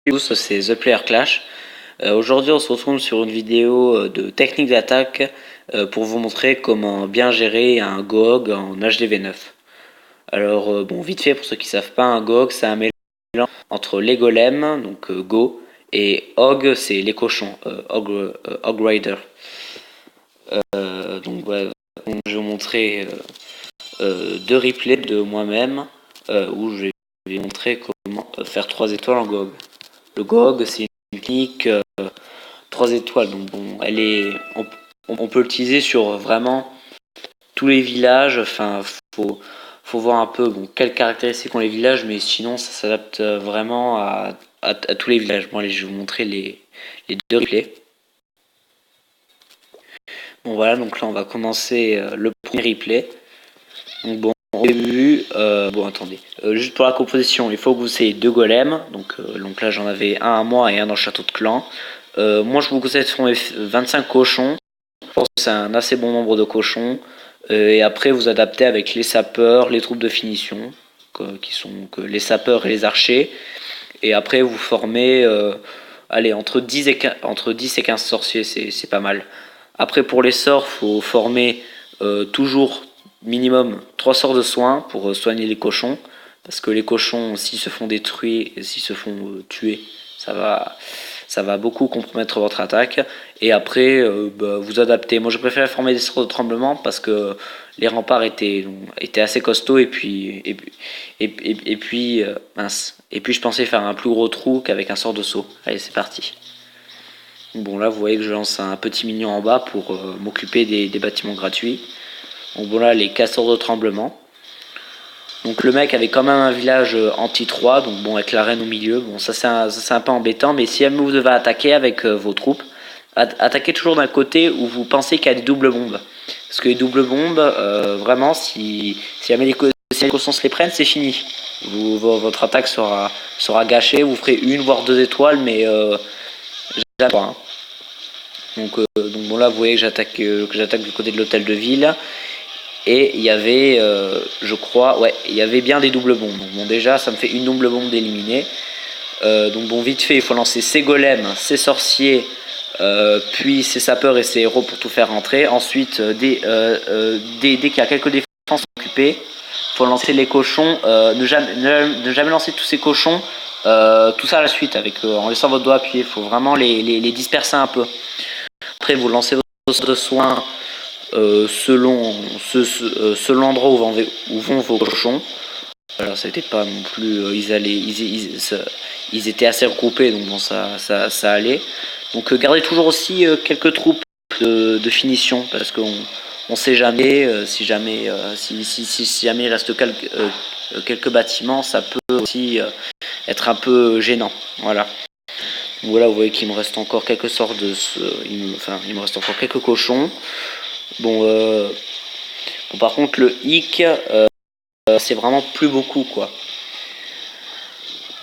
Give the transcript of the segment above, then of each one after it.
Tous, c'est The Player Clash. Aujourd'hui, on se retrouve sur une vidéo de technique d'attaque pour vous montrer comment bien gérer un GOG en HDV9. Alors, bon, vite fait, pour ceux qui ne savent pas, un GOG, c'est un mélange entre les golems, donc Go, et Hog, c'est les cochons, Hog Rider. Donc, voilà, je vais vous montrer deux replays de moi-même où je vais vous montrer comment faire 3 étoiles en GOG. Le GOG, c'est une technique 3 étoiles, donc bon, on peut l'utiliser sur vraiment tous les villages. Enfin, faut voir un peu quelles caractéristiques ont les villages, mais sinon ça s'adapte vraiment à tous les villages. Bon, allez, je vais vous montrer les deux replays. Bon, voilà, donc là on va commencer le premier replay. Donc bon, au début, bon, attendez, juste pour la composition, il faut que vous ayez 2 golems. Donc là j'en avais un à moi et un dans le château de clan. Moi je vous conseille de former 25 cochons. Je pense que c'est un assez bon nombre de cochons. Et après vous adaptez avec les sapeurs, les troupes de finition, qui sont les sapeurs et les archers. Et après vous formez allez, entre 10 et 15 sorciers, c'est pas mal. Après pour les sorts, faut former toujours minimum 3 sorts de soins pour soigner les cochons. Parce que les cochons, s'ils se font détruire, s'ils se font tuer, ça va beaucoup compromettre votre attaque. Et après, vous adaptez. Moi, je préfère former des sorts de tremblement parce que les remparts étaient assez costauds. Et puis, mince. Et puis, je pensais faire un plus gros trou qu'avec un sort de saut. Allez, c'est parti. Bon, là, vous voyez que je lance un petit minion en bas pour m'occuper des bâtiments gratuits. Donc, bon, là, les casseurs de tremblement. Donc le mec avait quand même un village anti-3, donc bon, avec la reine au milieu. Bon, ça c'est un peu embêtant, mais si vous devez attaquer avec vos troupes, attaquez toujours d'un côté où vous pensez qu'il y a des doubles bombes. Parce que les doubles bombes, vraiment, si jamais les cochons se les prennent, c'est fini. Votre attaque sera gâchée, vous ferez 1 voire 2 étoiles, mais jamais pas. Hein. Donc bon, là vous voyez que j'attaque du côté de l'hôtel de ville. Et il y avait, je crois, ouais, il y avait bien des doubles bombes. Donc bon, déjà, ça me fait une double bombe d'éliminer. Donc bon, vite fait, il faut lancer ses golems, ses sorciers, puis ses sapeurs et ses héros pour tout faire rentrer. Ensuite, dès qu'il y a quelques défenses occupées, il faut lancer les cochons. Ne jamais lancer tous ces cochons, tout ça à la suite, en laissant votre doigt appuyé. Il faut vraiment les disperser un peu. Après, vous lancez vos soins. Selon l'endroit où vont vos cochons. Alors ça n'était pas non plus, ils étaient assez regroupés, donc bon, ça allait. Donc gardez toujours aussi quelques troupes de finition, parce qu'on sait jamais, si jamais il reste quelques bâtiments, ça peut aussi être un peu gênant. Voilà. Donc voilà, vous voyez qu'il me reste encore quelques sortes il me reste encore quelques cochons. Bon, par contre le hic, c'est vraiment plus beaucoup quoi.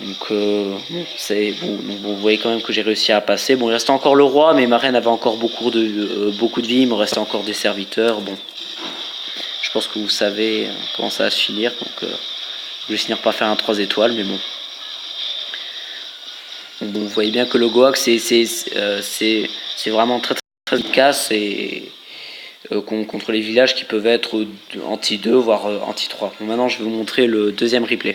Donc vous voyez quand même que j'ai réussi à passer. Bon, il restait encore le roi, mais ma reine avait encore beaucoup de vie. Il me restait encore des serviteurs. Bon, je pense que vous savez comment ça va se finir. Donc je vais finir par faire un 3 étoiles, mais bon. Bon, vous voyez bien que le Goak c'est vraiment très très efficace et contre les villages qui peuvent être anti-2 voire anti-3. Bon, maintenant je vais vous montrer le deuxième replay.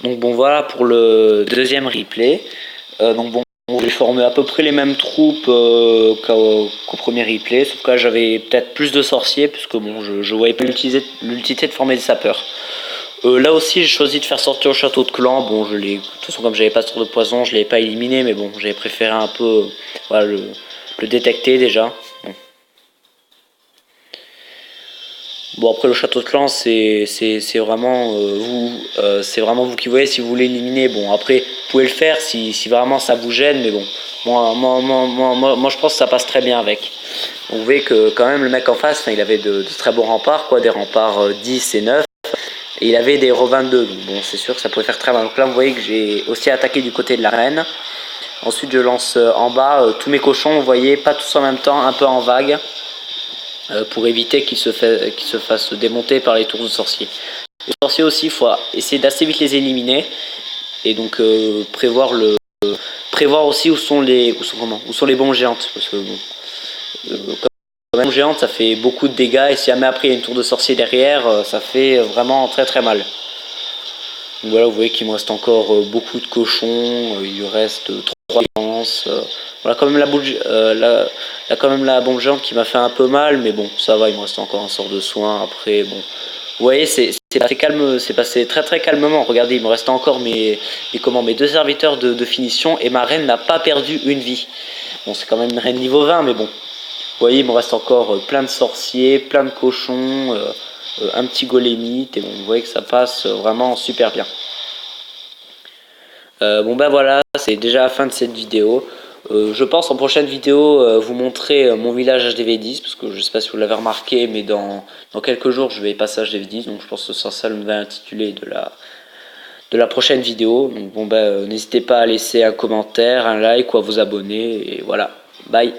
Donc bon, voilà pour le deuxième replay. Donc bon, j'ai formé à peu près les mêmes troupes qu'au premier replay, sauf que là j'avais peut-être plus de sorciers puisque bon, je voyais pas l'utilité de former des sapeurs. Là aussi j'ai choisi de faire sortir au château de clan. Bon, de toute façon comme j'avais pas de tour de poison, je l'avais pas éliminé, mais bon, j'avais préféré un peu voilà, le détecter déjà. Bon, après le château de clan c'est vraiment c'est vraiment vous qui voyez si vous voulez éliminer. Bon, après vous pouvez le faire si vraiment ça vous gêne, mais bon, moi je pense que ça passe très bien avec. Donc, vous voyez que quand même le mec en face, il avait de très beaux remparts, quoi, des remparts 10 et 9, et il avait des Re-22, donc bon, c'est sûr que ça pouvait faire très mal. Donc là vous voyez que j'ai aussi attaqué du côté de la reine. Ensuite je lance en bas tous mes cochons, vous voyez, pas tous en même temps, un peu en vague. Pour éviter qu'ils se fassent démonter par les tours de sorciers. Les sorciers aussi, il faut essayer d'assez vite les éliminer. et donc prévoir aussi où sont les bombes géantes, parce que bon, comme une bombe géante ça fait beaucoup de dégâts, et si jamais après il y a une tour de sorcier derrière, ça fait vraiment très très mal. Donc voilà, vous voyez qu'il me reste encore beaucoup de cochons, il lui reste 3 défenses. Voilà, quand même quand même la bombe géante qui m'a fait un peu mal, mais bon, ça va, il me reste encore un sort de soin. Après, bon, vous voyez, c'est passé calme, c'est passé très très calmement. Regardez, il me reste encore mes 2 serviteurs de finition, et ma reine n'a pas perdu une vie. Bon, c'est quand même une reine niveau 20, mais bon. Vous voyez, il me reste encore plein de sorciers, plein de cochons, un petit golémite, et bon, vous voyez que ça passe vraiment super bien. Bon ben voilà, c'est déjà la fin de cette vidéo. Je pense en prochaine vidéo vous montrer mon village HDV10, parce que je sais pas si vous l'avez remarqué, mais dans quelques jours je vais passer HDV10, donc je pense que ce sera ça le nouvel intitulé de la prochaine vidéo. Donc bon ben n'hésitez pas à laisser un commentaire, un like ou à vous abonner, et voilà, bye.